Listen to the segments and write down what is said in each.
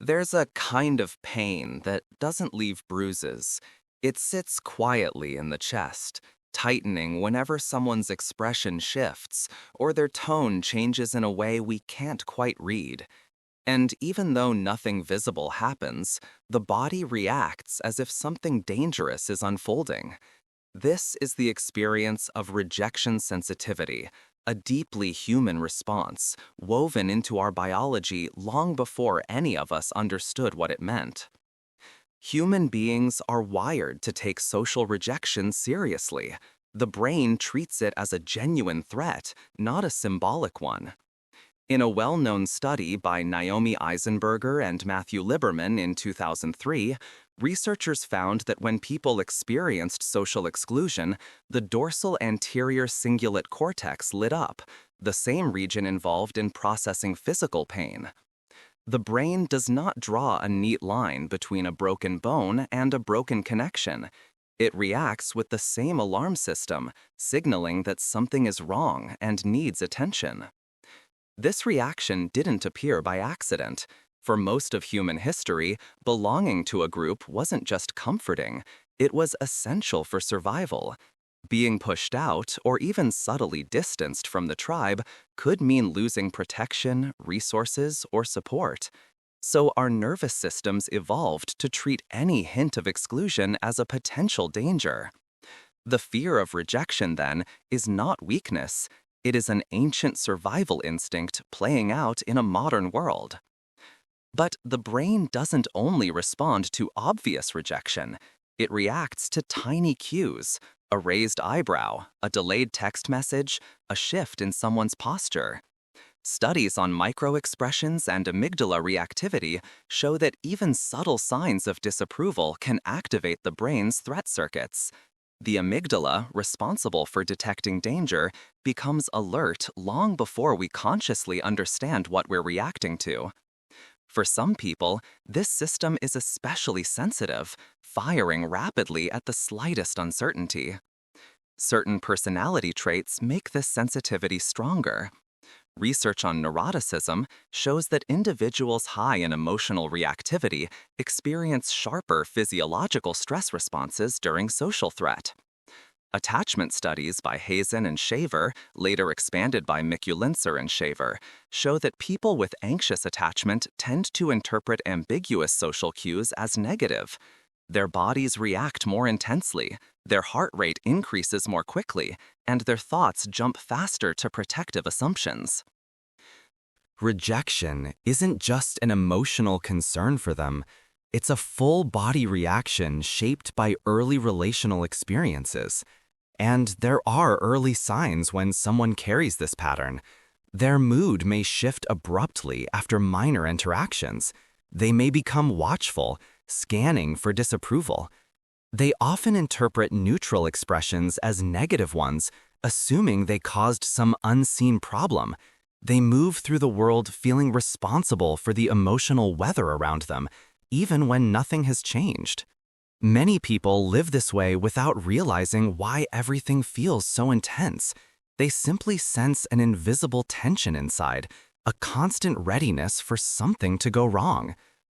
There's a kind of pain that doesn't leave bruises. It sits quietly in the chest, tightening whenever someone's expression shifts or their tone changes in a way we can't quite read. And even though nothing visible happens, the body reacts as if something dangerous is unfolding. This is the experience of rejection sensitivity, a deeply human response woven into our biology long before any of us understood what it meant. Human beings are wired to take social rejection seriously. The brain treats it as a genuine threat, not a symbolic one. In a well-known study by Naomi Eisenberger and Matthew Liberman in 2003, researchers found that when people experienced social exclusion, the dorsal anterior cingulate cortex lit up, the same region involved in processing physical pain. The brain does not draw a neat line between a broken bone and a broken connection. It reacts with the same alarm system, signaling that something is wrong and needs attention. This reaction didn't appear by accident. For most of human history, belonging to a group wasn't just comforting, it was essential for survival. Being pushed out, or even subtly distanced from the tribe, could mean losing protection, resources, or support. So our nervous systems evolved to treat any hint of exclusion as a potential danger. The fear of rejection, then, is not weakness. It is an ancient survival instinct playing out in a modern world. But the brain doesn't only respond to obvious rejection. It reacts to tiny cues, a raised eyebrow, a delayed text message, a shift in someone's posture. Studies on microexpressions and amygdala reactivity show that even subtle signs of disapproval can activate the brain's threat circuits. The amygdala, responsible for detecting danger, becomes alert long before we consciously understand what we're reacting to. For some people, this system is especially sensitive, firing rapidly at the slightest uncertainty. Certain personality traits make this sensitivity stronger. Research on neuroticism shows that individuals high in emotional reactivity experience sharper physiological stress responses during social threat. Attachment studies by Hazen and Shaver, later expanded by Mikulincer and Shaver, show that people with anxious attachment tend to interpret ambiguous social cues as negative. Their bodies react more intensely, their heart rate increases more quickly, and their thoughts jump faster to protective assumptions. Rejection isn't just an emotional concern for them, it's a full body reaction shaped by early relational experiences. And there are early signs when someone carries this pattern. Their mood may shift abruptly after minor interactions. They may become watchful, scanning for disapproval. They often interpret neutral expressions as negative ones, assuming they caused some unseen problem. They move through the world feeling responsible for the emotional weather around them, even when nothing has changed. Many people live this way without realizing why everything feels so intense. They simply sense an invisible tension inside, a constant readiness for something to go wrong.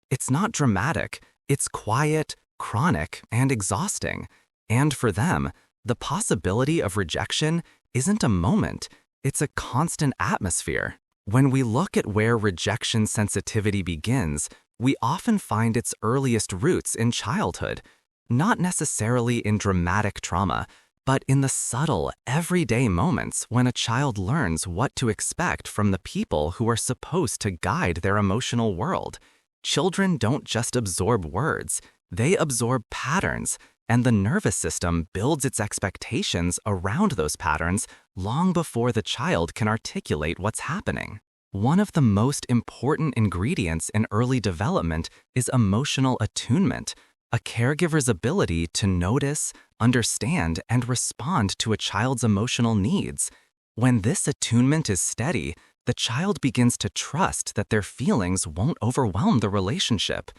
It's not dramatic, it's quiet, chronic, and exhausting. And for them, the possibility of rejection isn't a moment, it's a constant atmosphere. When we look at where rejection sensitivity begins, we often find its earliest roots in childhood, not necessarily in dramatic trauma, but in the subtle, everyday moments when a child learns what to expect from the people who are supposed to guide their emotional world. Children don't just absorb words, they absorb patterns, and the nervous system builds its expectations around those patterns long before the child can articulate what's happening. One of the most important ingredients in early development is emotional attunement, a caregiver's ability to notice, understand, and respond to a child's emotional needs. When this attunement is steady, the child begins to trust that their feelings won't overwhelm the relationship.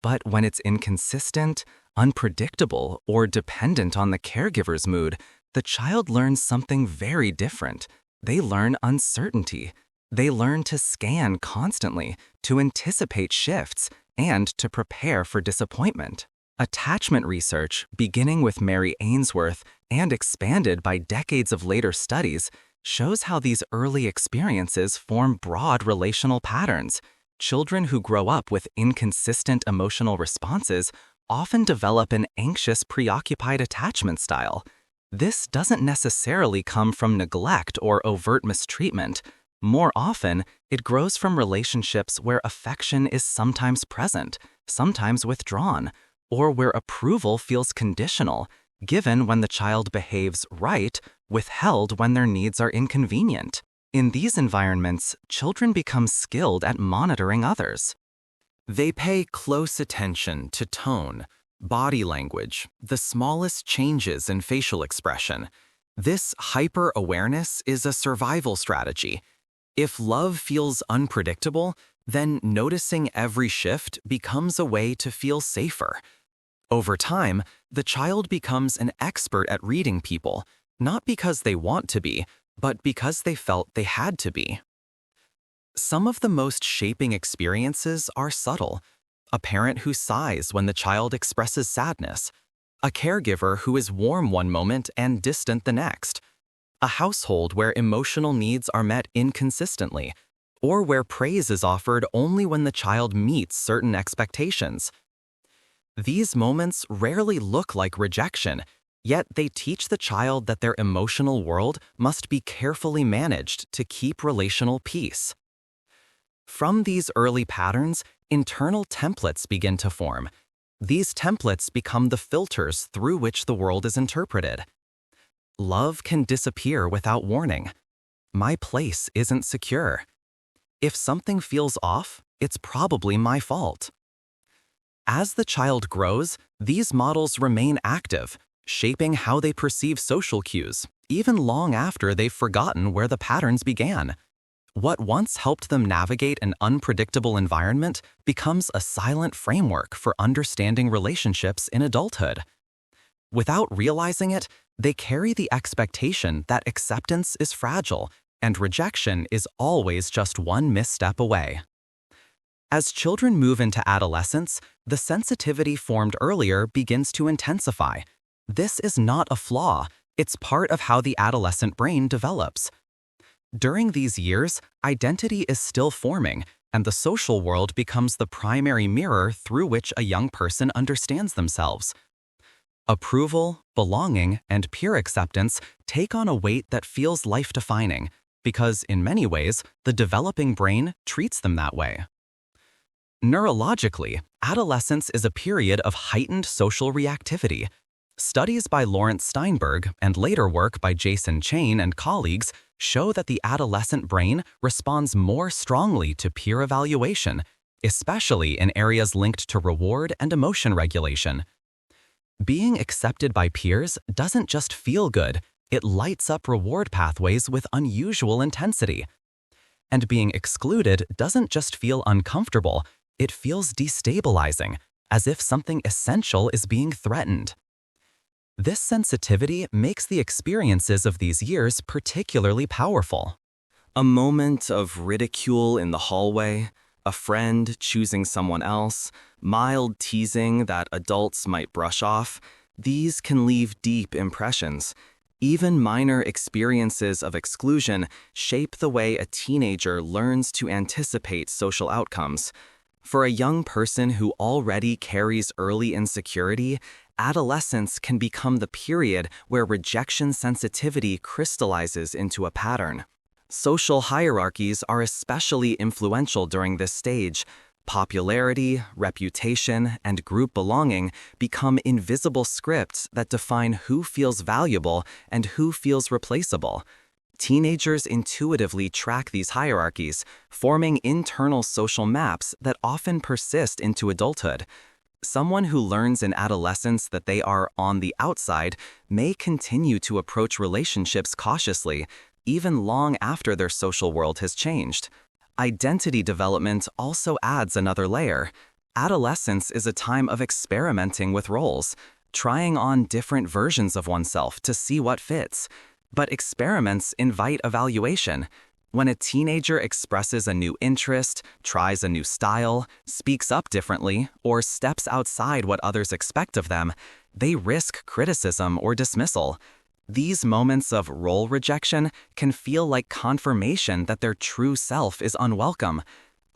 But when it's inconsistent, unpredictable, or dependent on the caregiver's mood, the child learns something very different. They learn uncertainty. They learn to scan constantly, to anticipate shifts, and to prepare for disappointment. Attachment research, beginning with Mary Ainsworth and expanded by decades of later studies, shows how these early experiences form broad relational patterns. Children who grow up with inconsistent emotional responses often develop an anxious, preoccupied attachment style. This doesn't necessarily come from neglect or overt mistreatment. More often, it grows from relationships where affection is sometimes present, sometimes withdrawn, or where approval feels conditional, given when the child behaves right, withheld when their needs are inconvenient. In these environments, children become skilled at monitoring others. They pay close attention to tone, body language, the smallest changes in facial expression. This hyper-awareness is a survival strategy. If love feels unpredictable, then noticing every shift becomes a way to feel safer. Over time, the child becomes an expert at reading people, not because they want to be, but because they felt they had to be. Some of the most shaping experiences are subtle. A parent who sighs when the child expresses sadness. A caregiver who is warm one moment and distant the next. A household where emotional needs are met inconsistently, or where praise is offered only when the child meets certain expectations. These moments rarely look like rejection, yet they teach the child that their emotional world must be carefully managed to keep relational peace. From these early patterns, internal templates begin to form. These templates become the filters through which the world is interpreted. Love can disappear without warning. My place isn't secure. If something feels off, it's probably my fault. As the child grows, these models remain active, shaping how they perceive social cues, even long after they've forgotten where the patterns began. What once helped them navigate an unpredictable environment becomes a silent framework for understanding relationships in adulthood. Without realizing it, they carry the expectation that acceptance is fragile and rejection is always just one misstep away. As children move into adolescence, the sensitivity formed earlier begins to intensify. This is not a flaw, it's part of how the adolescent brain develops. During these years, identity is still forming, and the social world becomes the primary mirror through which a young person understands themselves. Approval, belonging, and peer acceptance take on a weight that feels life-defining, because in many ways, the developing brain treats them that way. Neurologically, adolescence is a period of heightened social reactivity. Studies by Lawrence Steinberg and later work by Jason Chain and colleagues show that the adolescent brain responds more strongly to peer evaluation, especially in areas linked to reward and emotion regulation. Being accepted by peers doesn't just feel good, it lights up reward pathways with unusual intensity. And being excluded doesn't just feel uncomfortable, it feels destabilizing, as if something essential is being threatened. This sensitivity makes the experiences of these years particularly powerful. A moment of ridicule in the hallway, a friend choosing someone else, mild teasing that adults might brush off, these can leave deep impressions. Even minor experiences of exclusion shape the way a teenager learns to anticipate social outcomes. For a young person who already carries early insecurity, adolescence can become the period where rejection sensitivity crystallizes into a pattern. Social hierarchies are especially influential during this stage. Popularity, reputation, and group belonging become invisible scripts that define who feels valuable and who feels replaceable. Teenagers intuitively track these hierarchies, forming internal social maps that often persist into adulthood. Someone who learns in adolescence that they are on the outside may continue to approach relationships cautiously, even long after their social world has changed. Identity development also adds another layer. Adolescence is a time of experimenting with roles, trying on different versions of oneself to see what fits. But experiments invite evaluation. When a teenager expresses a new interest, tries a new style, speaks up differently, or steps outside what others expect of them, they risk criticism or dismissal. These moments of role rejection can feel like confirmation that their true self is unwelcome.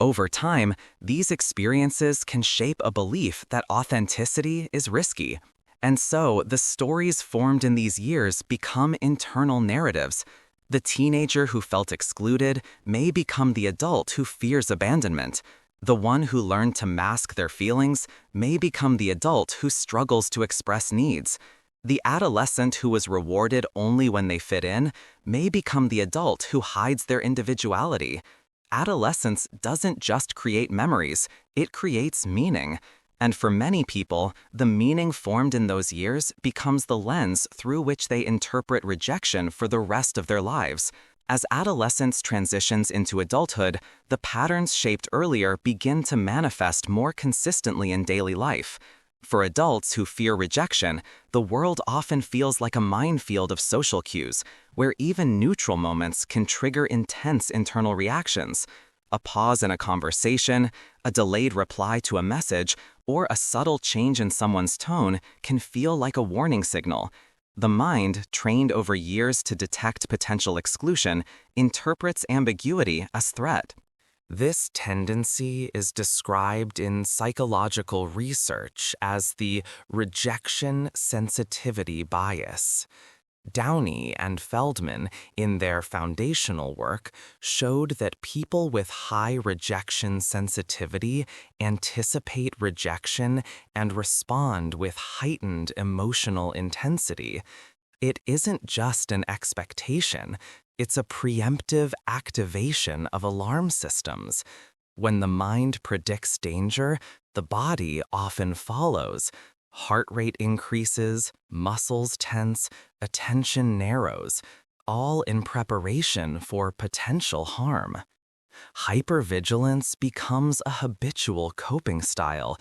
Over time, these experiences can shape a belief that authenticity is risky. And so, the stories formed in these years become internal narratives. The teenager who felt excluded may become the adult who fears abandonment. The one who learned to mask their feelings may become the adult who struggles to express needs. The adolescent who was rewarded only when they fit in may become the adult who hides their individuality. Adolescence doesn't just create memories, it creates meaning. And for many people, the meaning formed in those years becomes the lens through which they interpret rejection for the rest of their lives. As adolescence transitions into adulthood, the patterns shaped earlier begin to manifest more consistently in daily life. For adults who fear rejection, the world often feels like a minefield of social cues, where even neutral moments can trigger intense internal reactions. A pause in a conversation, a delayed reply to a message, or a subtle change in someone's tone can feel like a warning signal. The mind, trained over years to detect potential exclusion, interprets ambiguity as threat. This tendency is described in psychological research as the rejection sensitivity bias. Downey and Feldman, in their foundational work, showed that people with high rejection sensitivity anticipate rejection and respond with heightened emotional intensity. It isn't just an expectation, it's a preemptive activation of alarm systems. When the mind predicts danger, the body often follows. Heart rate increases, muscles tense, attention narrows, all in preparation for potential harm. Hypervigilance becomes a habitual coping style.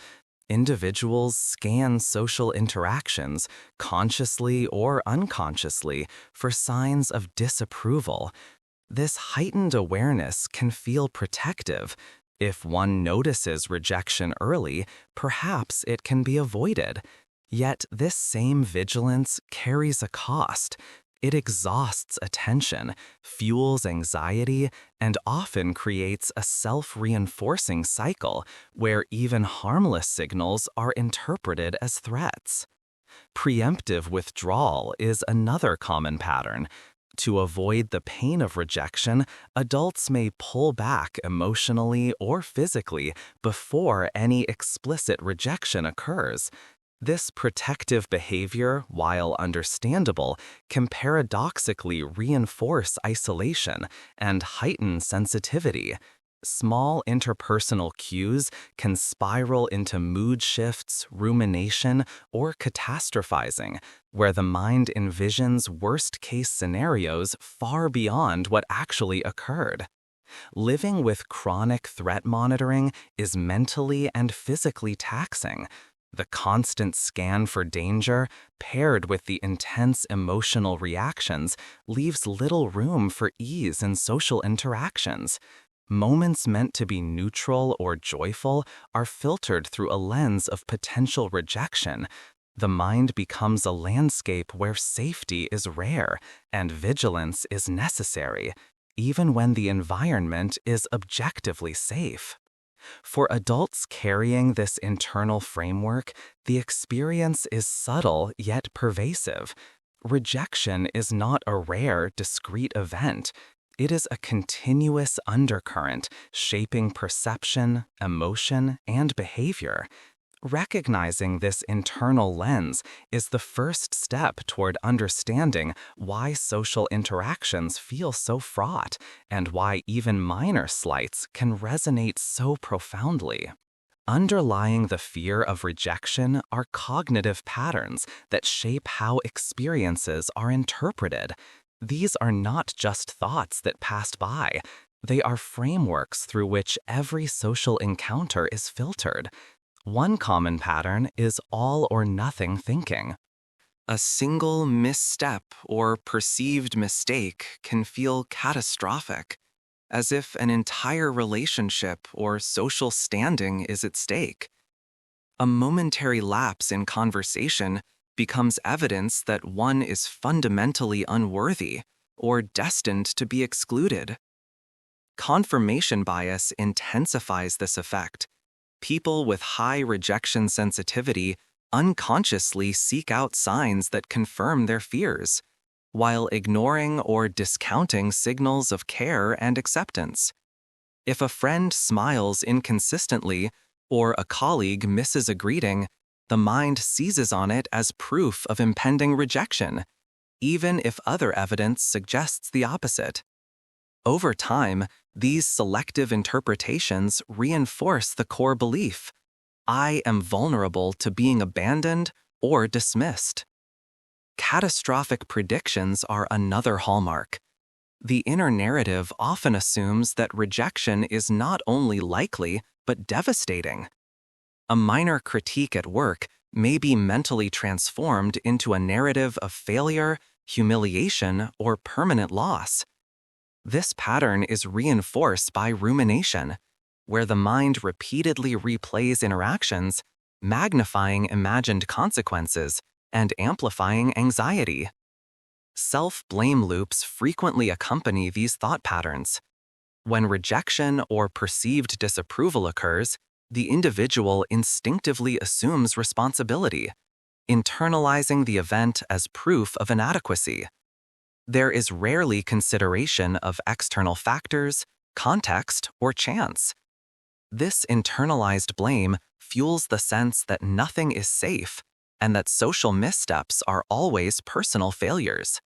Individuals scan social interactions, consciously or unconsciously, for signs of disapproval. This heightened awareness can feel protective. If one notices rejection early, perhaps it can be avoided. Yet this same vigilance carries a cost. It exhausts attention, fuels anxiety, and often creates a self-reinforcing cycle where even harmless signals are interpreted as threats. Preemptive withdrawal is another common pattern. To avoid the pain of rejection, adults may pull back emotionally or physically before any explicit rejection occurs. This protective behavior, while understandable, can paradoxically reinforce isolation and heighten sensitivity. Small interpersonal cues can spiral into mood shifts, rumination, or catastrophizing, where the mind envisions worst-case scenarios far beyond what actually occurred. Living with chronic threat monitoring is mentally and physically taxing. The constant scan for danger, paired with the intense emotional reactions, leaves little room for ease in social interactions. Moments meant to be neutral or joyful are filtered through a lens of potential rejection. The mind becomes a landscape where safety is rare and vigilance is necessary, even when the environment is objectively safe. For adults carrying this internal framework, the experience is subtle yet pervasive. Rejection is not a rare, discrete event. It is a continuous undercurrent shaping perception, emotion, and behavior. Recognizing this internal lens is the first step toward understanding why social interactions feel so fraught and why even minor slights can resonate so profoundly. Underlying the fear of rejection are cognitive patterns that shape how experiences are interpreted. These are not just thoughts that passed by. They are frameworks through which every social encounter is filtered. One common pattern is all or nothing thinking. A single misstep or perceived mistake can feel catastrophic. as if an entire relationship or social standing is at stake. A momentary lapse in conversation becomes evidence that one is fundamentally unworthy or destined to be excluded. Confirmation bias intensifies this effect. People with high rejection sensitivity unconsciously seek out signs that confirm their fears, while ignoring or discounting signals of care and acceptance. If a friend smiles inconsistently or a colleague misses a greeting, the mind seizes on it as proof of impending rejection, even if other evidence suggests the opposite. Over time, these selective interpretations reinforce the core belief: I am vulnerable to being abandoned or dismissed. Catastrophic predictions are another hallmark. The inner narrative often assumes that rejection is not only likely, but devastating. A minor critique at work may be mentally transformed into a narrative of failure, humiliation, or permanent loss. This pattern is reinforced by rumination, where the mind repeatedly replays interactions, magnifying imagined consequences and amplifying anxiety. Self-blame loops frequently accompany these thought patterns. When rejection or perceived disapproval occurs, the individual instinctively assumes responsibility, internalizing the event as proof of inadequacy. There is rarely consideration of external factors, context, or chance. This internalized blame fuels the sense that nothing is safe and that social missteps are always personal failures.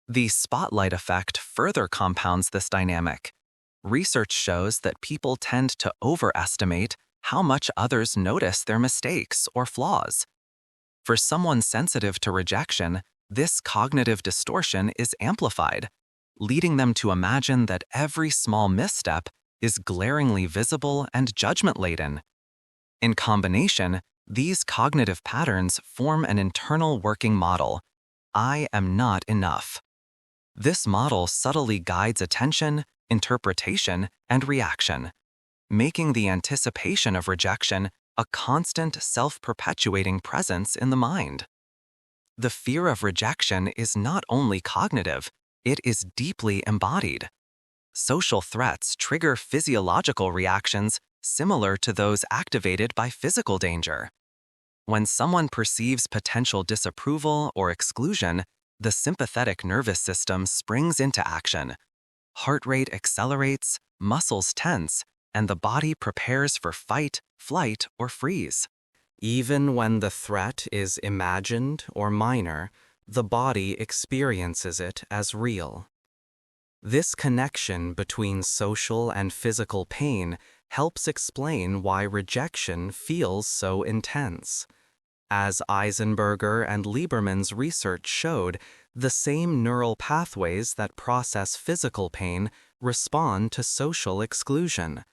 The spotlight effect further compounds this dynamic. Research shows that people tend to overestimate how much others notice their mistakes or flaws. For someone sensitive to rejection, this cognitive distortion is amplified, leading them to imagine that every small misstep is glaringly visible and judgment-laden. In combination, these cognitive patterns form an internal working model: I am not enough. This model subtly guides attention, interpretation, and reaction, making the anticipation of rejection a constant self-perpetuating presence in the mind. The fear of rejection is not only cognitive, it is deeply embodied. Social threats trigger physiological reactions similar to those activated by physical danger. When someone perceives potential disapproval or exclusion, the sympathetic nervous system springs into action. Heart rate accelerates, muscles tense, and the body prepares for fight, flight, or freeze. Even when the threat is imagined or minor, the body experiences it as real. This connection between social and physical pain helps explain why rejection feels so intense. As Eisenberger and Lieberman's research showed, the same neural pathways that process physical pain respond to social exclusion.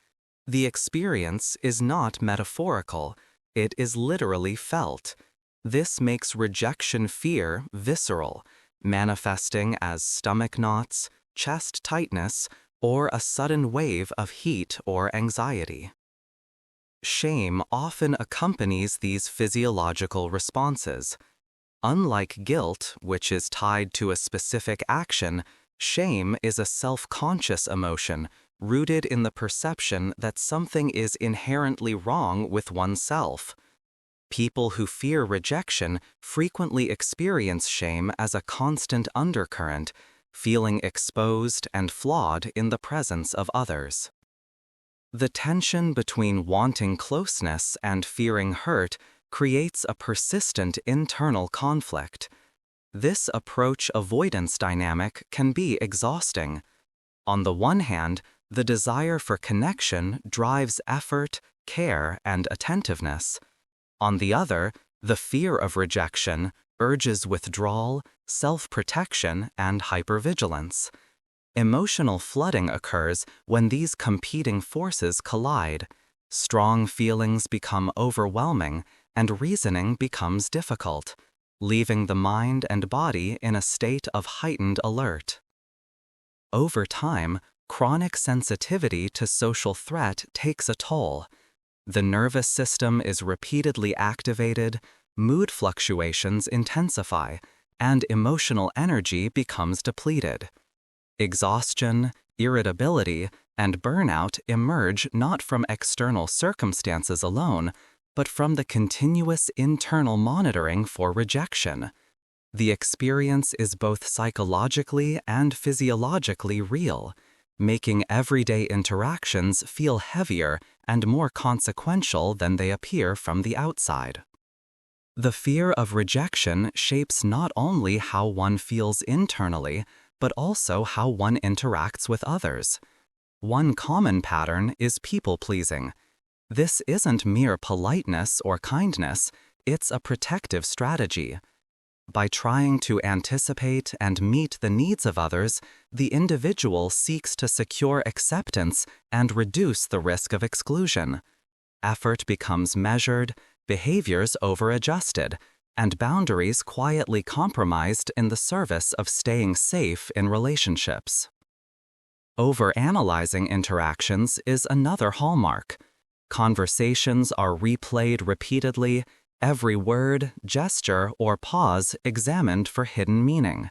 The experience is not metaphorical, it is literally felt. This makes rejection fear visceral, manifesting as stomach knots, chest tightness, or a sudden wave of heat or anxiety. Shame often accompanies these physiological responses. Unlike guilt, which is tied to a specific action, shame is a self-conscious emotion rooted in the perception that something is inherently wrong with oneself. People who fear rejection frequently experience shame as a constant undercurrent, feeling exposed and flawed in the presence of others. The tension between wanting closeness and fearing hurt creates a persistent internal conflict. This approach avoidance dynamic can be exhausting. On the one hand, the desire for connection drives effort, care, and attentiveness. On the other, the fear of rejection urges withdrawal, self-protection, and hypervigilance. Emotional flooding occurs when these competing forces collide. Strong feelings become overwhelming, and reasoning becomes difficult, leaving the mind and body in a state of heightened alert. Over time, Chronic sensitivity to social threat takes a toll. The nervous system is repeatedly activated, mood fluctuations intensify, and emotional energy becomes depleted. Exhaustion, irritability, and burnout emerge not from external circumstances alone, but from the continuous internal monitoring for rejection. The experience is both psychologically and physiologically real, making everyday interactions feel heavier and more consequential than they appear from the outside. The fear of rejection shapes not only how one feels internally, but also how one interacts with others. One common pattern is people-pleasing. This isn't mere politeness or kindness, it's a protective strategy. By trying to anticipate and meet the needs of others, the individual seeks to secure acceptance and reduce the risk of exclusion. Effort becomes measured, behaviors over-adjusted, and boundaries quietly compromised in the service of staying safe in relationships. Overanalyzing interactions is another hallmark. Conversations are replayed repeatedly, every word, gesture, or pause examined for hidden meaning.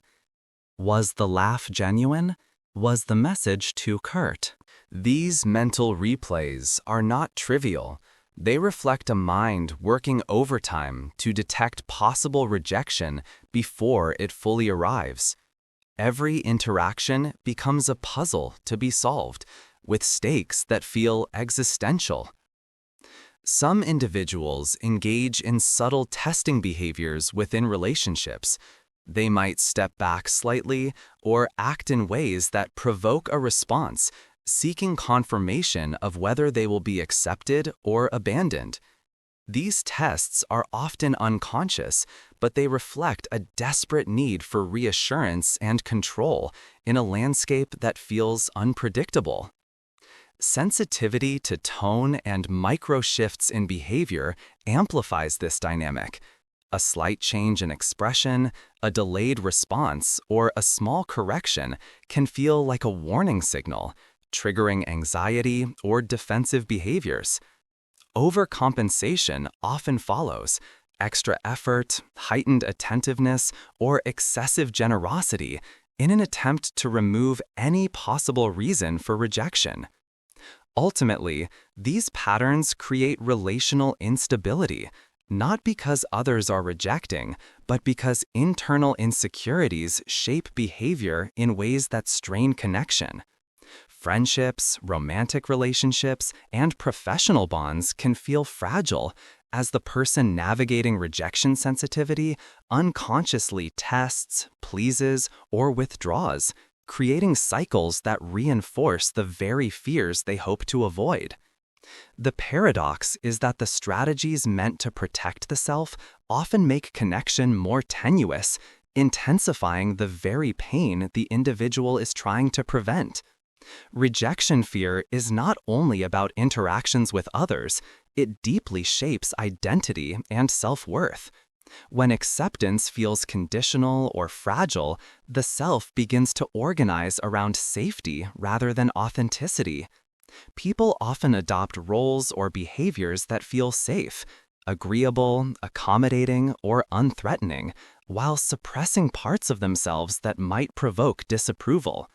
Was the laugh genuine? Was the message too curt? These mental replays are not trivial. They reflect a mind working overtime to detect possible rejection before it fully arrives. Every interaction becomes a puzzle to be solved, with stakes that feel existential. Some individuals engage in subtle testing behaviors within relationships. They might step back slightly or act in ways that provoke a response, seeking confirmation of whether they will be accepted or abandoned. These tests are often unconscious, but they reflect a desperate need for reassurance and control in a landscape that feels unpredictable. Sensitivity to tone and micro shifts in behavior amplifies this dynamic. A slight change in expression, a delayed response, or a small correction can feel like a warning signal, triggering anxiety or defensive behaviors. Overcompensation often follows. Extra effort, heightened attentiveness, or excessive generosity in an attempt to remove any possible reason for rejection. Ultimately, these patterns create relational instability, not because others are rejecting, but because internal insecurities shape behavior in ways that strain connection. Friendships, romantic relationships, and professional bonds can feel fragile as the person navigating rejection sensitivity unconsciously tests, pleases, or withdraws, creating cycles that reinforce the very fears they hope to avoid. The paradox is that the strategies meant to protect the self often make connection more tenuous, intensifying the very pain the individual is trying to prevent. Rejection fear is not only about interactions with others, it deeply shapes identity and self-worth. When acceptance feels conditional or fragile, the self begins to organize around safety rather than authenticity. People often adopt roles or behaviors that feel safe, agreeable, accommodating, or unthreatening, while suppressing parts of themselves that might provoke disapproval.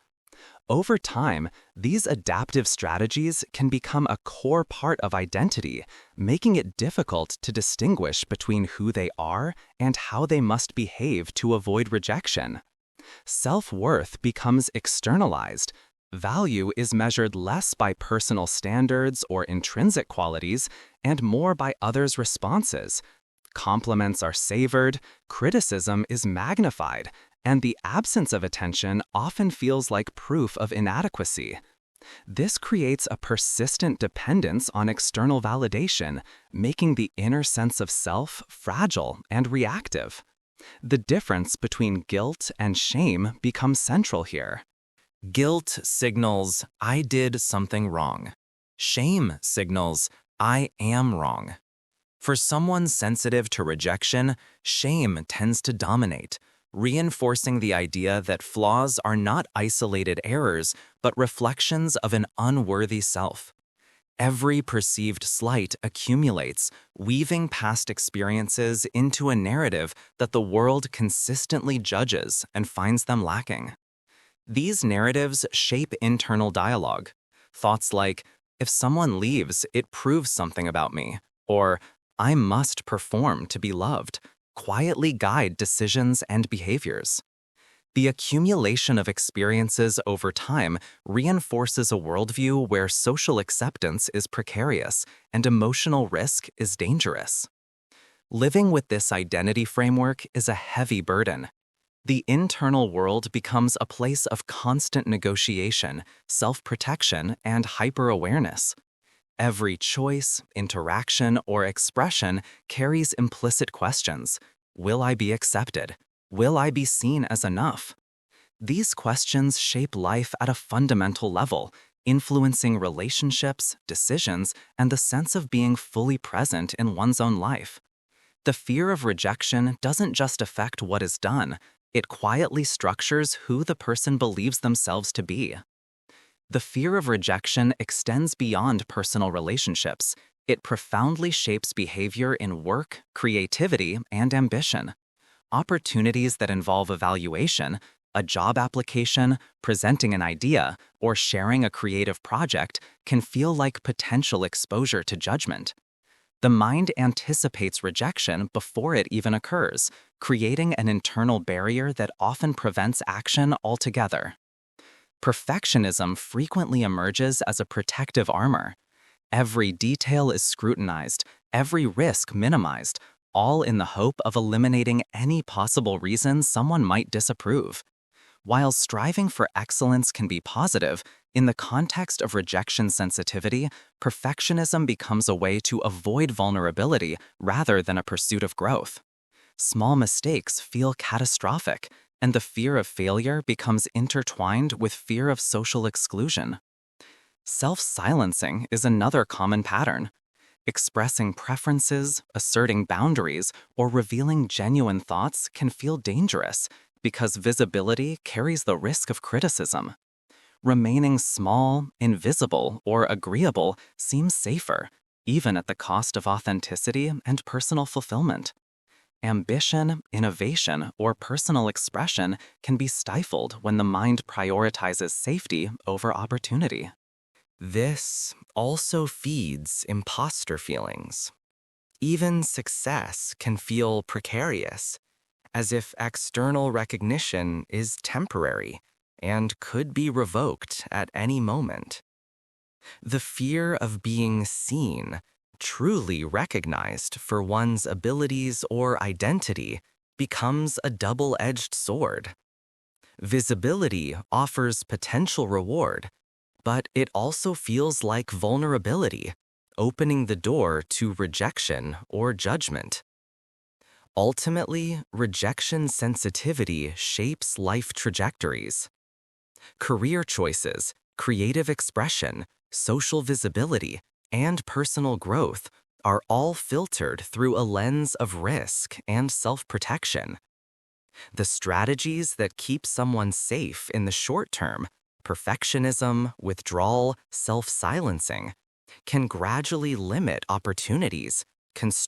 Over time, these adaptive strategies can become a core part of identity, making it difficult to distinguish between who they are and how they must behave to avoid rejection. Self-worth becomes externalized. Value is measured less by personal standards or intrinsic qualities and more by others' responses. Compliments are savored, criticism is magnified, and the absence of attention often feels like proof of inadequacy. This creates a persistent dependence on external validation, making the inner sense of self fragile and reactive. The difference between guilt and shame becomes central here. Guilt signals, I did something wrong. Shame signals, I am wrong. For someone sensitive to rejection, shame tends to dominate. reinforcing the idea that flaws are not isolated errors, but reflections of an unworthy self. Every perceived slight accumulates, weaving past experiences into a narrative that the world consistently judges and finds them lacking. These narratives shape internal dialogue. Thoughts like, if someone leaves, it proves something about me, or I must perform to be loved, quietly guide decisions and behaviors. The accumulation of experiences over time reinforces a worldview where social acceptance is precarious and emotional risk is dangerous. Living with this identity framework is a heavy burden. The internal world becomes a place of constant negotiation, self-protection, and hyper-awareness. Every choice, interaction, or expression carries implicit questions. Will I be accepted? Will I be seen as enough? These questions shape life at a fundamental level, influencing relationships, decisions, and the sense of being fully present in one's own life. The fear of rejection doesn't just affect what is done, it quietly structures who the person believes themselves to be. The fear of rejection extends beyond personal relationships. It profoundly shapes behavior in work, creativity, and ambition. Opportunities that involve evaluation, a job application, presenting an idea, or sharing a creative project can feel like potential exposure to judgment. The mind anticipates rejection before it even occurs, creating an internal barrier that often prevents action altogether. Perfectionism frequently emerges as a protective armor. Every detail is scrutinized, every risk minimized, all in the hope of eliminating any possible reason someone might disapprove. While striving for excellence can be positive, in the context of rejection sensitivity, perfectionism becomes a way to avoid vulnerability rather than a pursuit of growth. Small mistakes feel catastrophic, and the fear of failure becomes intertwined with fear of social exclusion. Self-silencing is another common pattern. Expressing preferences, asserting boundaries, or revealing genuine thoughts can feel dangerous because visibility carries the risk of criticism. Remaining small, invisible, or agreeable seems safer, even at the cost of authenticity and personal fulfillment. Ambition, innovation, or personal expression can be stifled when the mind prioritizes safety over opportunity. This also feeds imposter feelings. Even success can feel precarious, as if external recognition is temporary and could be revoked at any moment. The fear of being seen, truly recognized for one's abilities or identity, becomes a double-edged sword. Visibility offers potential reward, but it also feels like vulnerability, opening the door to rejection or judgment. Ultimately, rejection sensitivity shapes life trajectories. Career choices, creative expression, social visibility, and personal growth are all filtered through a lens of risk and self-protection. The strategies that keep someone safe in the short term, perfectionism, withdrawal, self-silencing, can gradually limit opportunities, constrain